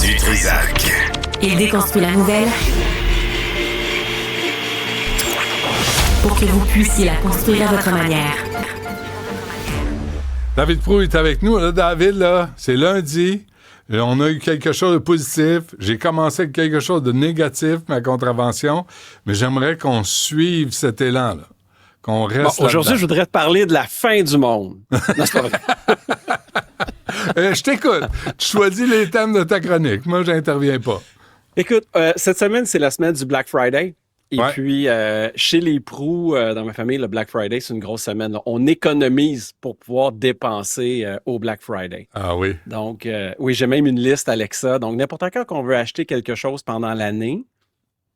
Du Trizac. Il déconstruit la nouvelle pour que vous puissiez la construire à votre manière. David Proulx est avec nous. Là, David, là, c'est lundi. On a eu quelque chose de positif. J'ai commencé avec quelque chose de négatif, ma contravention. Mais j'aimerais qu'on suive cet élan-là. Qu'on reste aujourd'hui, je voudrais te parler de la fin du monde. Non, c'est pas vrai. Je t'écoute. Tu choisis les thèmes de ta chronique. Moi, j'interviens pas. Écoute, cette semaine, c'est la semaine du Black Friday. Et Ouais. puis, chez les Proulx, dans ma famille, le Black Friday, c'est une grosse semaine. Là. On économise pour pouvoir dépenser au Black Friday. Ah oui. Donc, oui, j'ai même une liste, Alexa. Donc, n'importe quand qu'on veut acheter quelque chose pendant l'année,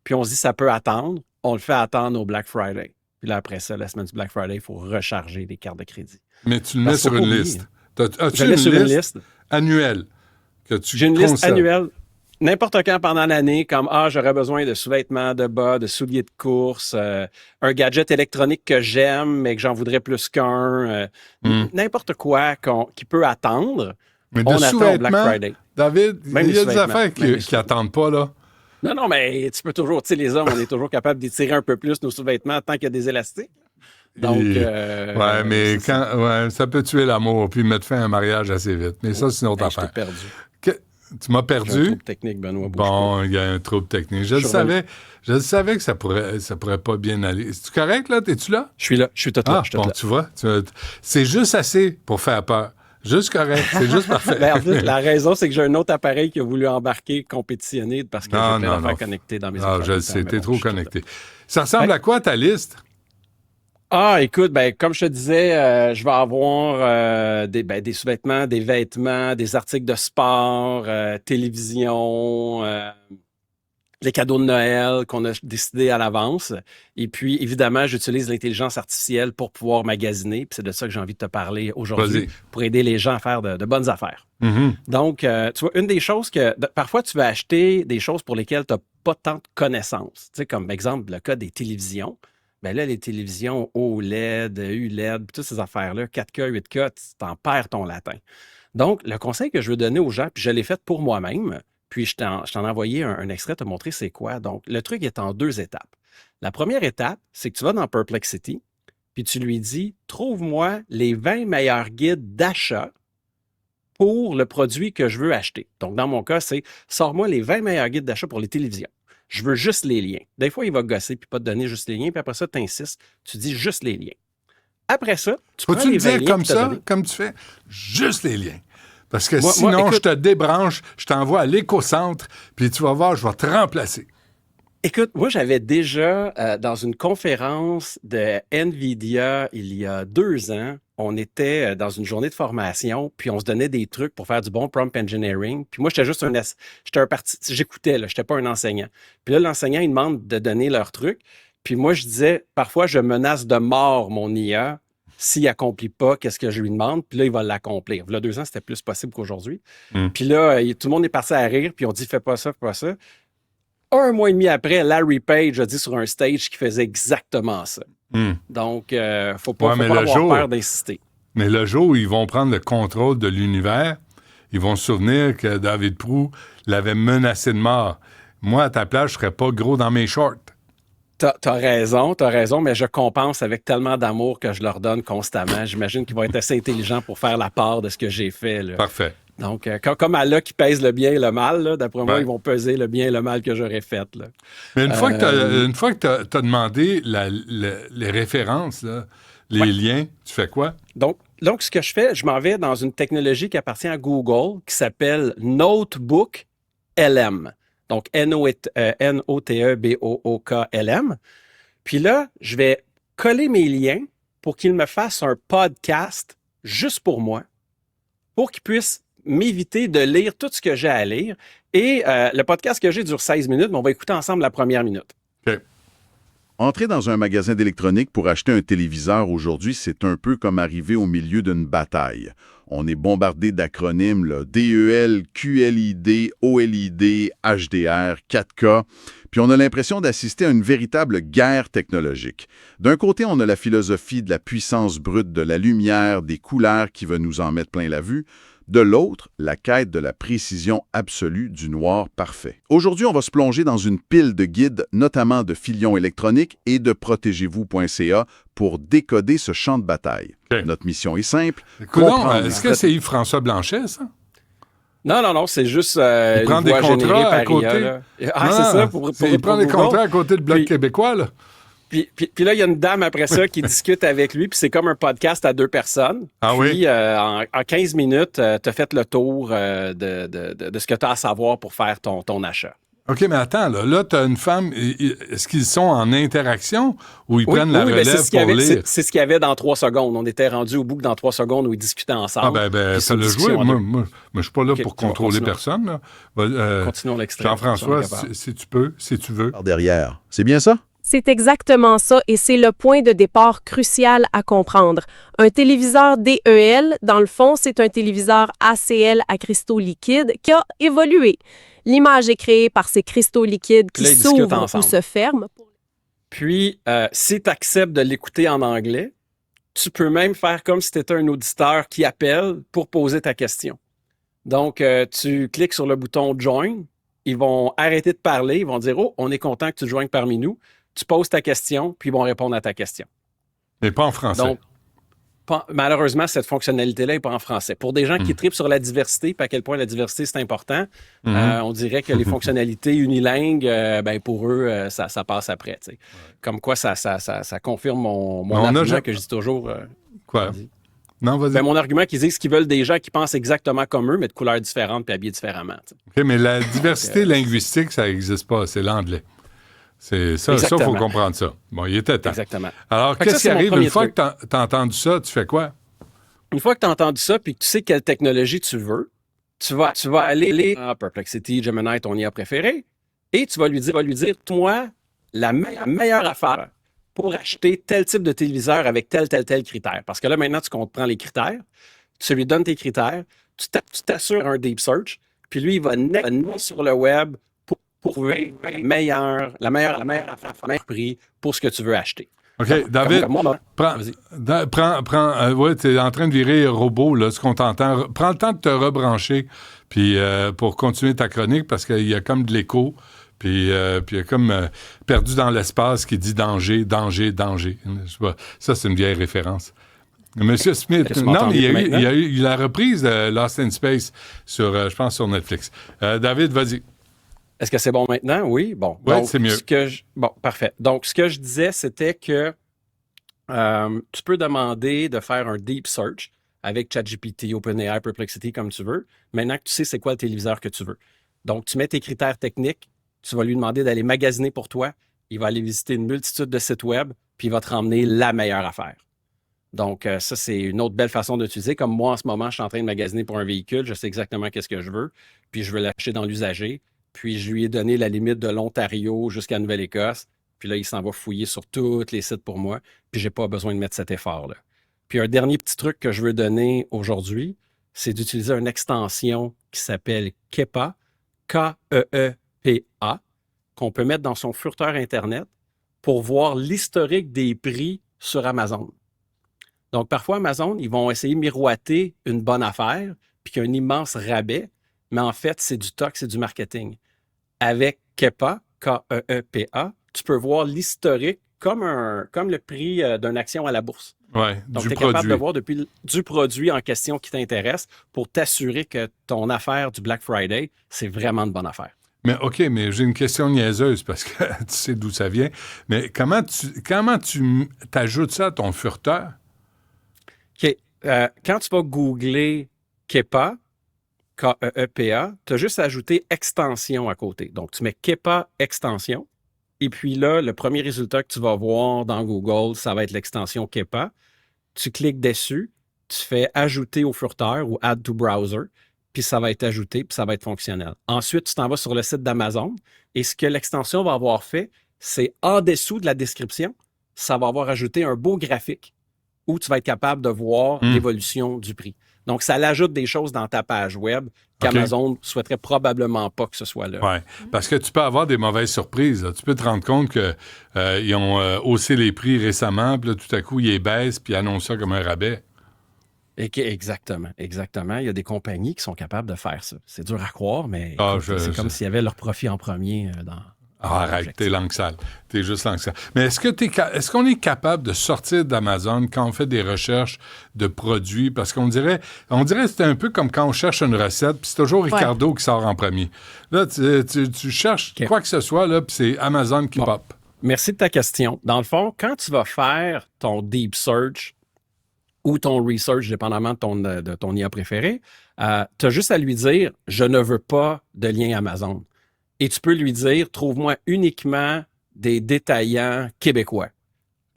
puis on se dit ça peut attendre, on le fait attendre au Black Friday. Puis là, après ça, la semaine du Black Friday, il faut recharger les cartes de crédit. Mais tu le mets Parce sur qu'il une faut pas liste. oublier. As-tu Je le mets sur une liste. annuelle que tu J'ai une liste conserves? annuelle. N'importe quand pendant l'année, comme j'aurais besoin de sous-vêtements, de bas, de souliers de course, un gadget électronique que j'aime, mais que j'en voudrais plus qu'un. N'importe quoi qui peut attendre. Mais On de attend au Black sous-vêtements, Friday. David, Même il y les a des sous-vêtements. affaires Même les qui n'attendent pas, là. Non, mais tu peux toujours, tu sais, les hommes, on est toujours capable d'étirer un peu plus nos sous-vêtements tant qu'il y a des élastiques. Donc, ouais, mais c'est ça. ça peut tuer l'amour puis mettre fin à un mariage assez vite. Mais ça, c'est une autre Hey, je t'ai affaire. perdu. Tu m'as J'ai un perdu? trouble technique, Benoît Bouchard. Bon, il y a un trouble technique. Je le savais que ça pourrait pas bien aller. C'est correct, là? T'es-tu là? Je suis là, je suis tout là. Ah, je suis tout bon, là. tu vois. C'est juste assez pour faire peur. Juste correct. C'est juste parfait. Ben, en fait, la raison, c'est que j'ai un autre appareil qui a voulu embarquer, compétitionner, parce que j'ai plein d'affaires connectées dans mes Ah, affaires. je le sais, t'es trop connecté. Ça ressemble à quoi, ta liste? Écoute, comme je te disais, je vais avoir des sous-vêtements, des vêtements, des articles de sport, télévision, les cadeaux de Noël qu'on a décidé à l'avance. Et puis, évidemment, j'utilise l'intelligence artificielle pour pouvoir magasiner. Puis c'est de ça que j'ai envie de te parler aujourd'hui, Vas-y. pour aider les gens à faire de bonnes affaires. Mm-hmm. Donc, tu vois, une des choses parfois, tu vas acheter des choses pour lesquelles tu n'as pas tant de connaissances. Tu sais, comme exemple, le cas des télévisions. Ben là, les télévisions OLED, ULED, toutes ces affaires-là, 4K, 8K, tu t'en perds ton latin. Donc, le conseil que je veux donner aux gens, puis je l'ai fait pour moi-même, puis je t'en ai envoyé un extrait te montrer c'est quoi. Donc, le truc est en 2 étapes. La première étape, c'est que tu vas dans Perplexity, puis tu lui dis « Trouve-moi les 20 meilleurs guides d'achat pour le produit que je veux acheter. » Donc, dans mon cas, c'est « Sors-moi les 20 meilleurs guides d'achat pour les télévisions. » Je veux juste les liens. Des fois, il va gosser puis pas te donner juste les liens, puis après ça, tu insistes, tu dis juste les liens. Après ça, tu prends Faut-tu les le 20 dire liens comme qu'il t'a ça, donnés. comme tu fais? Juste les liens. Parce que Moi, sinon, écoute- je te débranche, je t'envoie à l'éco-centre, puis tu vas voir, je vais te remplacer. Écoute, moi, j'avais déjà, dans une conférence de NVIDIA il y a 2 ans, on était dans une journée de formation, puis on se donnait des trucs pour faire du bon prompt engineering. Puis moi, j'étais juste j'écoutais, là, j'étais pas un enseignant. Puis là, l'enseignant, il demande de donner leurs trucs. Puis moi, je disais, parfois, je menace de mort mon IA s'il accomplit pas qu'est-ce que je lui demande. Puis là, il va l'accomplir. Il y a 2 ans, c'était plus possible qu'aujourd'hui. Puis là, tout le monde est parti à rire, puis on dit, fais pas ça, fais pas ça. 1 mois et demi après, Larry Page a dit sur un stage qu'il faisait exactement ça. Donc, faut pas, Ouais, mais faut pas le avoir jour- peur d'insister. Mais le jour où ils vont prendre le contrôle de l'univers, ils vont se souvenir que David Proulx l'avait menacé de mort. Moi, à ta place, je serais pas gros dans mes shorts. T'as raison, mais je compense avec tellement d'amour que je leur donne constamment. J'imagine qu'ils vont être assez intelligents pour faire la part de ce que j'ai fait, là. Parfait. Donc, comme Allah qui pèse le bien et le mal, là, d'après moi, Ouais. ils vont peser le bien et le mal que j'aurais fait, là. Mais une fois que tu as demandé les références, là, les liens, tu fais quoi? Donc, ce que je fais, je m'en vais dans une technologie qui appartient à Google qui s'appelle Notebook LM. Donc, N-O-T-E-B-O-O-K-L-M. Puis là, je vais coller mes liens pour qu'il me fasse un podcast juste pour moi, pour qu'il puisse m'éviter de lire tout ce que j'ai à lire. Et le podcast que j'ai dure 16 minutes, mais on va écouter ensemble la première minute. OK. Entrer dans un magasin d'électronique pour acheter un téléviseur aujourd'hui, c'est un peu comme arriver au milieu d'une bataille. On est bombardé d'acronymes, là, DEL, QLID, OLID, HDR, 4K, puis on a l'impression d'assister à une véritable guerre technologique. D'un côté, on a la philosophie de la puissance brute de la lumière, des couleurs qui veut nous en mettre plein la vue. De l'autre, la quête de la précision absolue du noir parfait. Aujourd'hui, on va se plonger dans une pile de guides, notamment de Filion électronique et de protégez-vous.ca pour décoder ce champ de bataille. OK. Notre mission est simple. Coudonc, comprendre est-ce que c'est Yves-François Blanchet, ça? Non, c'est juste Il prend une des voix générée contrats à par côté. IA, là. Ah, Non, c'est ça, pour il prend des Google. contrats à côté du Bloc Puis- québécois, là. Puis là, il y a une dame après ça qui discute avec lui, puis c'est comme un podcast à 2 personnes. Ah puis, oui? en 15 minutes, tu as fait le tour de ce que tu as à savoir pour faire ton achat. OK, mais attends, là tu as une femme. Est-ce qu'ils sont en interaction ou ils prennent la ben, relève c'est ce qu'il y pour avait, lire? c'est ce qu'il y avait dans 3 secondes. On était rendu au bout que dans 3 secondes où ils discutaient ensemble. Ah, ben Puis ça c'est une l'a joué. discussion à deux. Moi, je suis pas là OK, pour tu vas contrôler continuer. personne, là. Continuons l'extrait. Jean-François, Si on est capable. si tu peux, si tu veux. Par derrière. C'est bien ça? C'est exactement ça et c'est le point de départ crucial à comprendre. Un téléviseur DEL, dans le fond, c'est un téléviseur ACL à cristaux liquides qui a évolué. L'image est créée par ces cristaux liquides qui Là, ils discutent s'ouvrent ou ensemble. se ferment. Puis, si tu acceptes de l'écouter en anglais, tu peux même faire comme si tu étais un auditeur qui appelle pour poser ta question. Donc, tu cliques sur le bouton « Join ». Ils vont arrêter de parler. Ils vont dire « Oh, on est content que tu te joignes parmi nous ». Tu poses ta question, puis ils vont répondre à ta question. Mais pas en français. Donc, malheureusement, cette fonctionnalité-là n'est pas en français. Pour des gens qui tripent sur la diversité, puis à quel point la diversité, c'est important, on dirait que les fonctionnalités unilingues, pour eux, ça passe après. T'sais. Comme quoi, ça confirme mon argument que je dis toujours. Quoi? Non, vas-y. Mon argument qu'ils disent qu'ils veulent des gens qui pensent exactement comme eux, mais de couleurs différentes puis habillés différemment. T'sais. OK, mais la diversité linguistique, ça n'existe pas. C'est l'anglais. C'est ça, il faut comprendre ça. Bon, il était temps. Exactement. Alors, Fait que qu'est-ce ça, qui c'est mon arrive une premier fois truc. que tu as entendu ça, tu fais quoi? Une fois que tu as entendu ça puis que tu sais quelle technologie tu veux, tu vas aller à Perplexity, Gemini, ton IA préféré, et tu vas lui dire, toi, la meilleure affaire pour acheter tel type de téléviseur avec tel critère. Parce que là, maintenant, tu comprends les critères, tu lui donnes tes critères, tu t'assures un deep search, puis lui, il va naître sur le web pour trouver la meilleure affaire prix pour ce que tu veux acheter. OK, David, tu es en train de virer robot, là, ce qu'on t'entend. Prends le temps de te rebrancher puis, pour continuer ta chronique parce qu'il y a comme de l'écho. Puis il y a comme perdu dans l'espace qui dit danger, danger, danger. Je sais pas, ça, c'est une vieille référence. Monsieur Smith, non, mais il y a eu la reprise de Lost in Space sur, je pense, sur Netflix. David, vas-y. Est-ce que c'est bon maintenant? Oui. Bon. Oui, Donc, c'est mieux. Bon, parfait. Donc, ce que je disais, c'était que tu peux demander de faire un deep search avec ChatGPT, OpenAI, Perplexity, comme tu veux. Maintenant que tu sais c'est quoi le téléviseur que tu veux. Donc, tu mets tes critères techniques, tu vas lui demander d'aller magasiner pour toi. Il va aller visiter une multitude de sites web, puis il va te ramener la meilleure affaire. Donc, ça, c'est une autre belle façon d'utiliser. Comme moi, en ce moment, je suis en train de magasiner pour un véhicule. Je sais exactement qu'est-ce que je veux, puis je veux l'acheter dans l'usager. Puis, je lui ai donné la limite de l'Ontario jusqu'à Nouvelle-Écosse. Puis là, il s'en va fouiller sur tous les sites pour moi. Puis, j'ai pas besoin de mettre cet effort-là. Puis, un dernier petit truc que je veux donner aujourd'hui, c'est d'utiliser une extension qui s'appelle KEPA, K-E-E-P-A, qu'on peut mettre dans son furteur Internet pour voir l'historique des prix sur Amazon. Donc, parfois, Amazon, ils vont essayer de miroiter une bonne affaire, puis qu'il y a un immense rabais, mais en fait, c'est du TOC, c'est du marketing. Avec KEPA, K-E-E-P-A, tu peux voir l'historique comme le prix d'une action à la bourse. Oui, Donc, du tu es produit. capable de voir du produit en question qui t'intéresse pour t'assurer que ton affaire du Black Friday, c'est vraiment une bonne affaire. Mais OK, mais j'ai une question niaiseuse parce que tu sais d'où ça vient. Mais comment tu t'ajoutes ça à ton furteur? OK. Quand tu vas googler KEPA, K-E-E-P-A, tu as juste à ajouter extension à côté. Donc, tu mets KEPA extension. Et puis là, le premier résultat que tu vas voir dans Google, ça va être l'extension KEPA. Tu cliques dessus, tu fais ajouter au furteur ou add to browser, puis ça va être ajouté, puis ça va être fonctionnel. Ensuite, tu t'en vas sur le site d'Amazon et ce que l'extension va avoir fait, c'est en dessous de la description, ça va avoir ajouté un beau graphique où tu vas être capable de voir l'évolution du prix. Donc, ça l'ajoute des choses dans ta page web qu'Amazon souhaiterait probablement pas que ce soit là. Oui, parce que tu peux avoir des mauvaises surprises. Là. Tu peux te rendre compte qu'ils ont haussé les prix récemment, puis là, tout à coup, ils les baissent, puis ils annoncent ça comme un rabais. Exactement. Il y a des compagnies qui sont capables de faire ça. C'est dur à croire, mais c'est comme s'il y avait leur profit en premier dans... Arrête, t'es langue sale. T'es juste langue sale. Mais est-ce qu'on est capable de sortir d'Amazon quand on fait des recherches de produits? Parce qu'on dirait que c'est un peu comme quand on cherche une recette, puis c'est toujours Ricardo qui sort en premier. Là, tu cherches quoi que ce soit, là, puis c'est Amazon qui pop. Merci de ta question. Dans le fond, quand tu vas faire ton deep search ou ton research, dépendamment de ton IA préféré, tu as juste à lui dire « Je ne veux pas de lien Amazon ». Et tu peux lui dire, trouve-moi uniquement des détaillants québécois.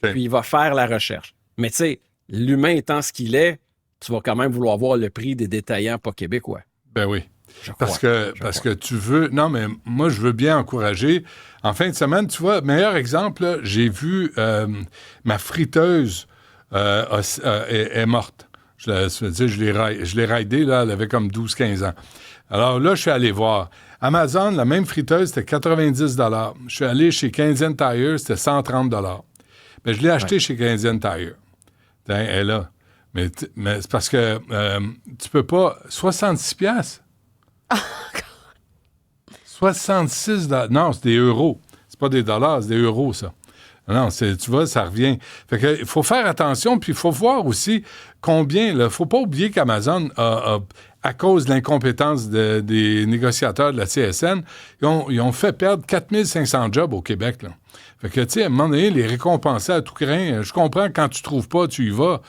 Okay. Puis il va faire la recherche. Mais tu sais, l'humain étant ce qu'il est, tu vas quand même vouloir voir le prix des détaillants pas québécois. Ben oui. Parce que tu veux... Non, mais moi, je veux bien encourager. En fin de semaine, tu vois, meilleur exemple, là, j'ai vu ma friteuse est morte. Je l'ai raidée, là, elle avait comme 12-15 ans. Alors là, je suis allé voir. Amazon, la même friteuse, c'était 90 $. Je suis allé chez Canadian Tire, c'était 130 $. Mais je l'ai acheté chez Canadian Tire. Elle est là. Mais c'est parce que tu peux pas... 66 piastres. 66 $. Non, c'est des euros. C'est pas des dollars, c'est des euros, ça. Non, tu vois, ça revient. Fait que il faut faire attention, puis il faut voir aussi combien... Il ne faut pas oublier qu'Amazon à cause de l'incompétence des négociateurs de la CSN, ils ont fait perdre 4500 jobs au Québec. Là. Fait que, tu sais, à un moment donné, les récompenser à tout crin, je comprends quand tu trouves pas, tu y vas.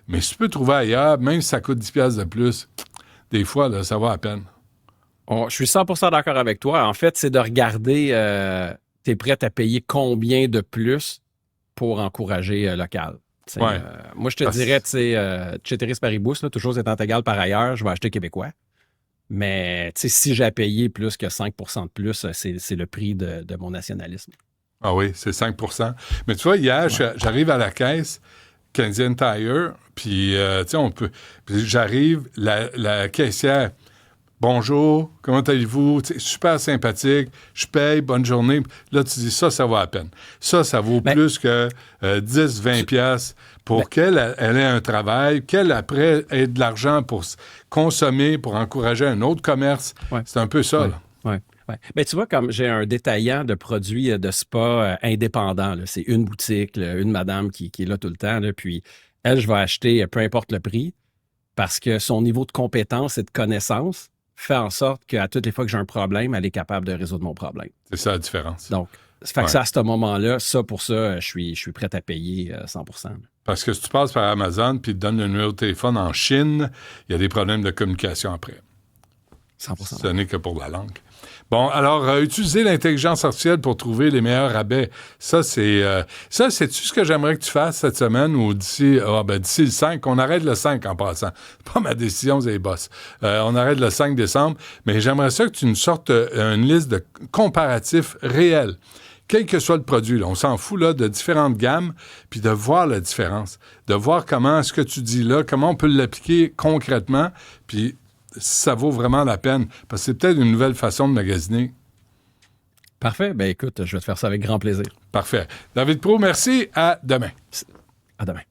Mais si tu peux trouver ailleurs, même si ça coûte 10 piastres de plus, des fois, là, ça va à peine. Je suis 100% d'accord avec toi. En fait, c'est de regarder, tu es prêt à payer combien de plus pour encourager local. Moi, je te dirais, tu sais, ceteris paribus, là, toute chose étant égale par ailleurs, je vais acheter québécois. Mais si j'ai à payer plus que 5% de plus, c'est le prix de mon nationalisme. Ah oui, c'est 5%. Mais tu vois, hier, j'arrive à la caisse, Canadian Tire, puis, tu sais, j'arrive, la caissière... Bonjour, comment allez-vous? T'sais, super sympathique, je paye, bonne journée. Là, tu dis ça vaut à peine. Ça vaut plus que 10-20 piastres pour qu'elle ait un travail, qu'elle, après, ait de l'argent pour consommer, pour encourager un autre commerce. Ouais. C'est un peu ça, là. Ouais. Ben, tu vois, comme j'ai un détaillant de produits de spa indépendant, là. C'est une boutique, là, une madame qui est là tout le temps, là, puis elle, je vais acheter peu importe le prix parce que son niveau de compétence et de connaissance fait en sorte qu'à toutes les fois que j'ai un problème, elle est capable de résoudre mon problème. C'est ça la différence. Donc, fait que ça, à ce moment-là, pour ça, je suis prêt à payer 100%. Parce que si tu passes par Amazon puis tu donnes le numéro de téléphone en Chine, il y a des problèmes de communication après. 100%. Ce n'est que pour la langue. Bon, alors, utiliser l'intelligence artificielle pour trouver les meilleurs rabais, c'est-tu ce que j'aimerais que tu fasses cette semaine ou d'ici le 5, on arrête le 5 en passant. C'est pas ma décision, c'est les boss. On arrête le 5 décembre, mais j'aimerais ça que tu nous sortes une liste de comparatifs réels. Quel que soit le produit, là, on s'en fout là, de différentes gammes, puis de voir la différence, de voir comment ce que tu dis là, comment on peut l'appliquer concrètement, puis ça vaut vraiment la peine, parce que c'est peut-être une nouvelle façon de magasiner. Parfait. Ben écoute, je vais te faire ça avec grand plaisir. Parfait. David Proulx, merci. À demain. À demain.